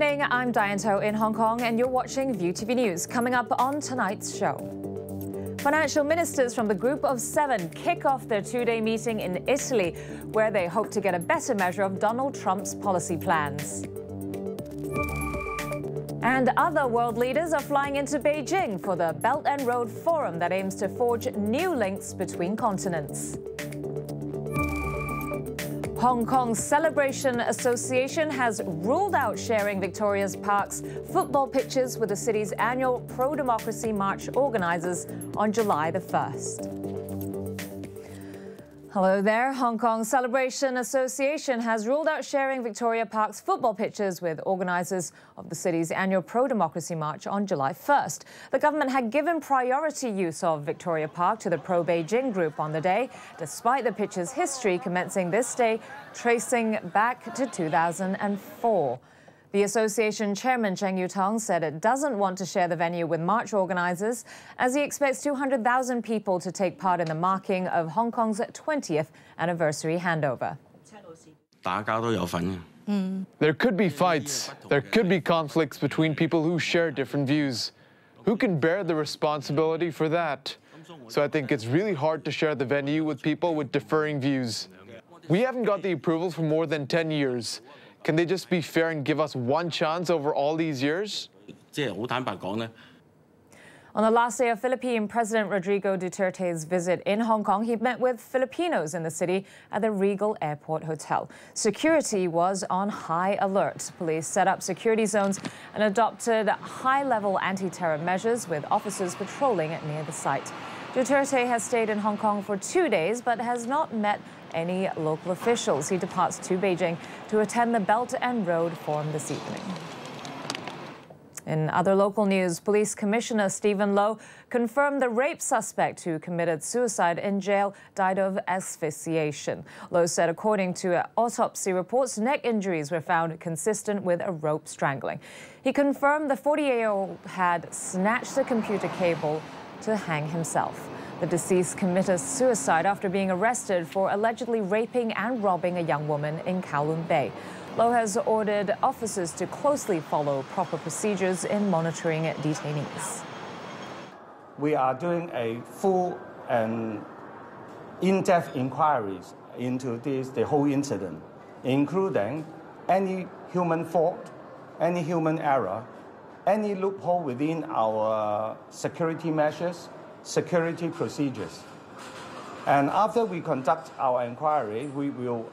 evening, I'm Diane in Hong Kong and you're watching ViuTV News. Coming up on tonight's show. Financial ministers from the Group of Seven kick off their two-day meeting in Italy, where they hope to get a better measure of Donald Trump's policy plans. And other world leaders are flying into Beijing for the Belt and Road Forum that aims to forge new links between continents. Hong Kong's Celebration Association has ruled out sharing Victoria Park's football pitches with the city's annual pro-democracy march organisers on July the 1st. Hello there. Hong Kong Celebration Association has ruled out sharing Victoria Park's football pitches with organisers of the city's annual pro-democracy march on July 1st. The government had given priority use of Victoria Park to the pro-Beijing group on the day, despite the pitch's history commencing this day, tracing back to 2004. The association chairman Cheng Yutong said it doesn't want to share the venue with march organisers, as he expects 200,000 people to take part in the marking of Hong Kong's 20th anniversary handover. There could be fights. There could be conflicts between people who share different views. Who can bear the responsibility for that? So I think it's really hard to share the venue with people with differing views. We haven't got the approval for more than 10 years. Can they just be fair and give us one chance over all these years? On the last day of Philippine President Rodrigo Duterte's visit in Hong Kong, he met with Filipinos in the city at the Regal Airport Hotel. Security was on high alert. Police set up security zones and adopted high-level anti-terror measures, with officers patrolling near the site. Duterte has stayed in Hong Kong for 2 days but has not met any local officials. He departs to Beijing to attend the Belt and Road Forum this evening. In other local news, Police Commissioner Stephen Low confirmed the rape suspect who committed suicide in jail died of asphyxiation. Low said according to autopsy reports, neck injuries were found consistent with a rope strangling. He confirmed the 48-year-old had snatched a computer cable to hang himself. The deceased committed suicide after being arrested for allegedly raping and robbing a young woman in Kowloon Bay. Low has ordered officers to closely follow proper procedures in monitoring detainees. We are doing a full and in-depth inquiries into the whole incident, including any human fault, any human error, any loophole within our security measures, security procedures. And after we conduct our inquiry, we will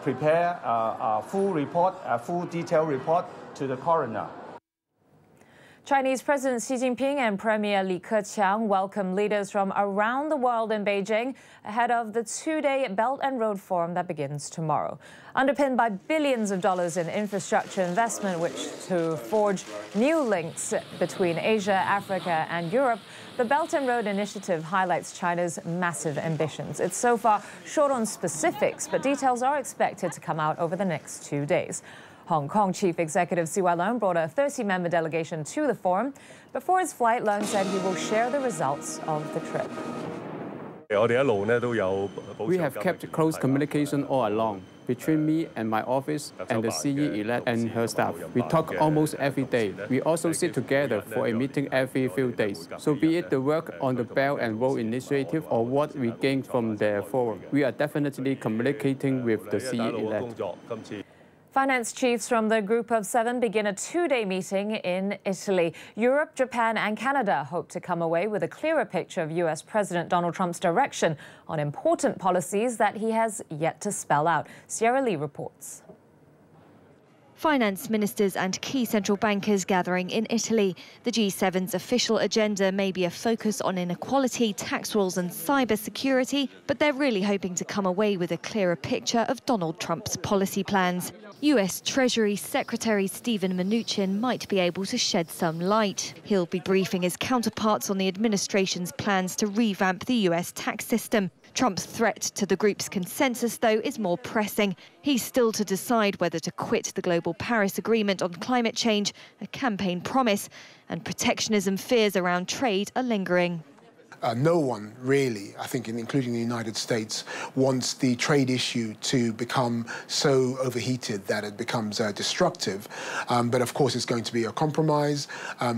prepare a full report, a full detailed report to the coroner. Chinese President Xi Jinping and Premier Li Keqiang welcome leaders from around the world in Beijing ahead of the two-day Belt and Road Forum that begins tomorrow. Underpinned by billions of dollars in infrastructure investment, which to forge new links between Asia, Africa and Europe, the Belt and Road Initiative highlights China's massive ambitions. It's so far short on specifics, but details are expected to come out over the next 2 days. Hong Kong Chief Executive CY Leung brought a 30-member delegation to the forum. Before his flight, Leung said he will share the results of the trip. We have kept close communication all along between me and my office and the CE-elect and her staff. We talk almost every day. We also sit together for a meeting every few days. So be it the work on the Belt and Road Initiative or what we gain from the forum, we are definitely communicating with the CE-elect. Finance chiefs from the Group of Seven begin a two-day meeting in Italy. Europe, Japan and Canada hope to come away with a clearer picture of US President Donald Trump's direction on important policies that he has yet to spell out. Sierra Lee reports. Finance ministers and key central bankers gathering in Italy. The G7's official agenda may be a focus on inequality, tax rules and cyber security, but they're really hoping to come away with a clearer picture of Donald Trump's policy plans. US Treasury Secretary Steven Mnuchin might be able to shed some light. He'll be briefing his counterparts on the administration's plans to revamp the US tax system. Trump's threat to the group's consensus, though, is more pressing. He's still to decide whether to quit the global Paris Agreement on climate change, a campaign promise, and protectionism fears around trade are lingering. No one really, I think, including the United States, wants the trade issue to become so overheated that it becomes destructive. But of course, it's going to be a compromise.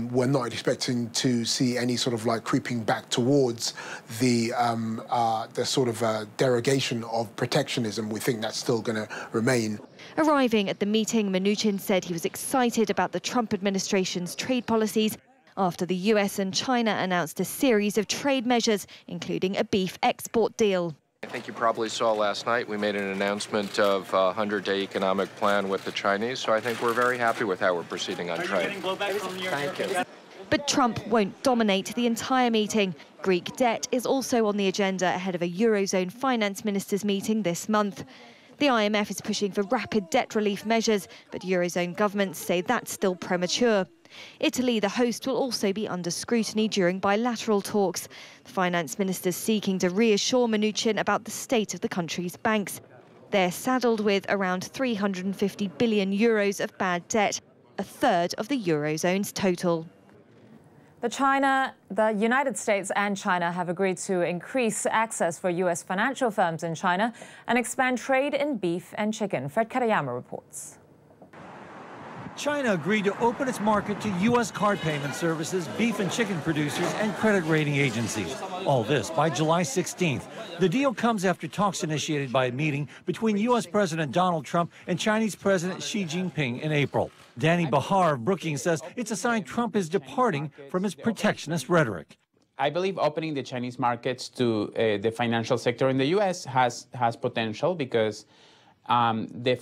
We're not expecting to see any sort of like creeping back towards the sort of derogation of protectionism. We think that's still going to remain. Arriving at the meeting, Mnuchin said he was excited about the Trump administration's trade policies after the US and China announced a series of trade measures, including a beef export deal. I think you probably saw last night we made an announcement of a 100-day economic plan with the Chinese, so I think we're very happy with how we're proceeding on trade. Thank you. But Trump won't dominate the entire meeting. Greek debt is also on the agenda ahead of a Eurozone finance ministers meeting this month. The IMF is pushing for rapid debt relief measures, but Eurozone governments say that's still premature. Italy, the host, will also be under scrutiny during bilateral talks. The finance ministers seeking to reassure Mnuchin about the state of the country's banks. They're saddled with around 350 billion euros of bad debt, a third of the Eurozone's total. The United States and China have agreed to increase access for U.S. financial firms in China and expand trade in beef and chicken. Fred Katayama reports. China agreed to open its market to U.S. card payment services, beef and chicken producers, and credit rating agencies. All this by July 16th. The deal comes after talks initiated by a meeting between U.S. President Donald Trump and Chinese President Xi Jinping in April. Danny Bahar of Brookings says it's a sign Trump is departing from his protectionist rhetoric. I believe opening the Chinese markets to the financial sector in the U.S. has potential because the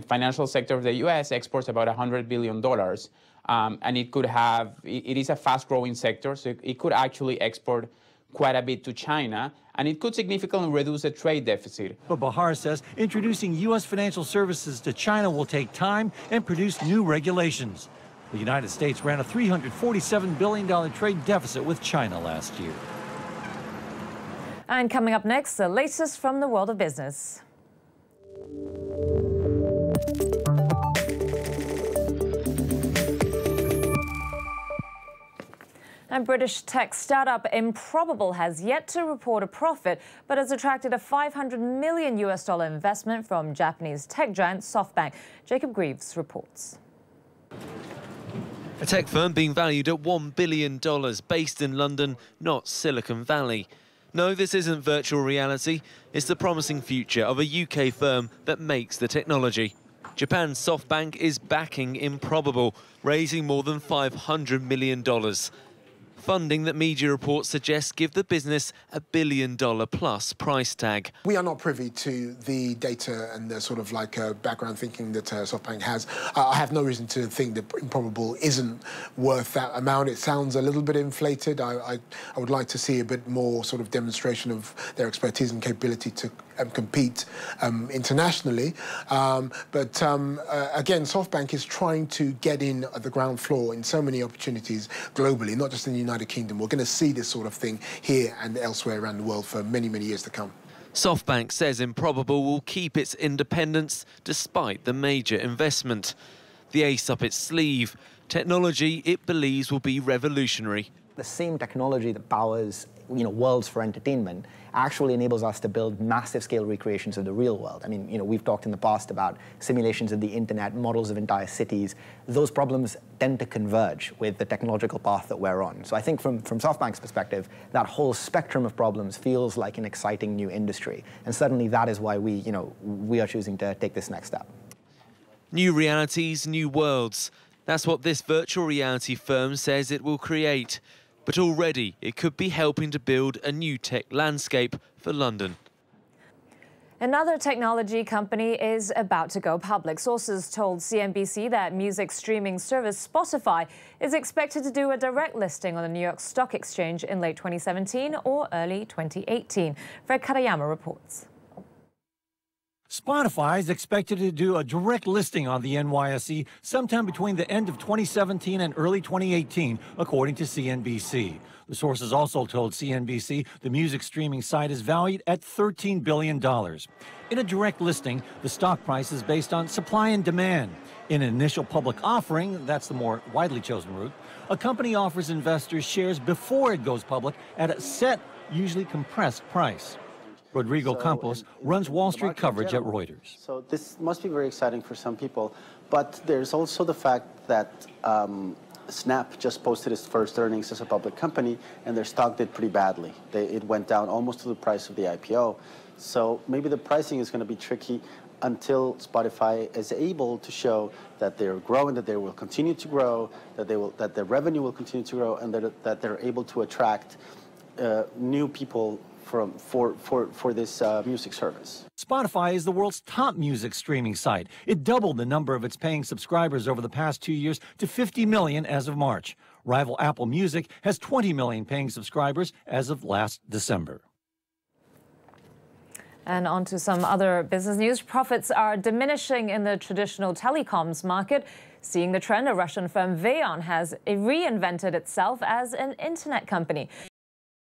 financial sector of the U.S. exports about $100 billion, and it is a fast-growing sector, so it could actually export quite a bit to China, and it could significantly reduce the trade deficit. But Bahar says introducing U.S. financial services to China will take time and produce new regulations. The United States ran a $347 billion trade deficit with China last year. And coming up next, the latest from the world of business. And British tech startup Improbable has yet to report a profit, but has attracted a $500 million investment from Japanese tech giant SoftBank. Jacob Greaves reports. A tech firm being valued at $1 billion, based in London, not Silicon Valley. No, this isn't virtual reality. It's the promising future of a UK firm that makes the technology. Japan's SoftBank is backing Improbable, raising more than $500 million. Funding that media reports suggest give the business a $1 billion plus price tag. We are not privy to the data and the sort of like background thinking that SoftBank has. I have no reason to think that Improbable isn't worth that amount. It sounds a little bit inflated. I would like to see a bit more sort of demonstration of their expertise and capability to compete internationally. But again, SoftBank is trying to get in at the ground floor in so many opportunities globally, not just in the United Kingdom. We're going to see this sort of thing here and elsewhere around the world for many, many years to come. SoftBank says Improbable will keep its independence despite the major investment. The ace up its sleeve, technology it believes will be revolutionary. The same technology that powers worlds for entertainment actually enables us to build massive scale recreations of the real world. I mean, we've talked in the past about simulations of the internet, models of entire cities. Those problems tend to converge with the technological path that we're on. So I think from SoftBank's perspective, that whole spectrum of problems feels like an exciting new industry. And certainly that is why we are choosing to take this next step. New realities, new worlds. That's what this virtual reality firm says it will create. But already it could be helping to build a new tech landscape for London. Another technology company is about to go public. Sources told CNBC that music streaming service Spotify is expected to do a direct listing on the New York Stock Exchange in late 2017 or early 2018. Fred Katayama reports. Spotify is expected to do a direct listing on the NYSE sometime between the end of 2017 and early 2018, according to CNBC. The sources also told CNBC the music streaming site is valued at $13 billion. In a direct listing, the stock price is based on supply and demand. In an initial public offering, that's the more widely chosen route, A company offers investors shares before it goes public at a set, usually compressed price. Rodrigo Campos runs Wall Street coverage at Reuters. So this must be very exciting for some people, but there's also the fact that Snap just posted its first earnings as a public company, and their stock did pretty badly. It went down almost to the price of the IPO. So maybe the pricing is going to be tricky until Spotify is able to show that they're growing, that they will continue to grow, that their revenue will continue to grow, and that they're able to attract new people for this music service. Spotify is the world's top music streaming site. It doubled the number of its paying subscribers over the past 2 years to 50 million as of March. Rival Apple Music has 20 million paying subscribers as of last December. And on to some other business news. Profits are diminishing in the traditional telecoms market. Seeing the trend, a Russian firm ViuTVSix has reinvented itself as an internet company.